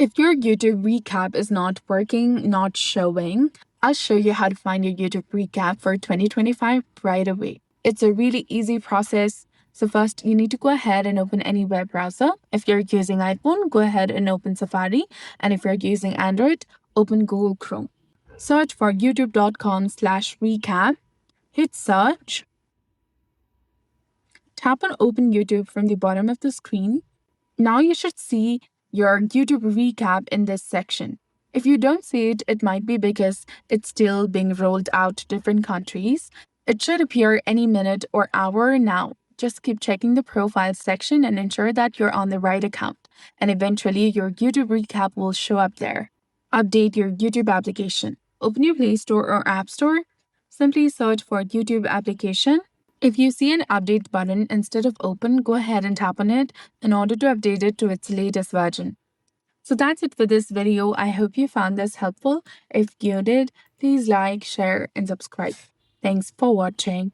If your YouTube recap is not working, not showing, I'll show you how to find your YouTube recap for 2025 right away. It's a really easy process. So first, you need to go ahead and open any web browser. If you're using iPhone, go ahead and open Safari. And if you're using Android, open Google Chrome. Search for youtube.com/recap. Hit search. Tap on Open YouTube from the bottom of the screen. Now you should see your YouTube recap in this section. If you don't see it, it might be because it's still being rolled out to different countries. It should appear any minute or hour now. Just keep checking the profile section and ensure that you're on the right account. And eventually, your YouTube recap will show up there. Update your YouTube application. Open your Play Store or App Store. Simply search for YouTube application. If you see an update button instead of open, go ahead and tap on it in order to update it to its latest version. So that's it for this video. I hope you found this helpful. If you did, please like, share, and subscribe. Thanks for watching.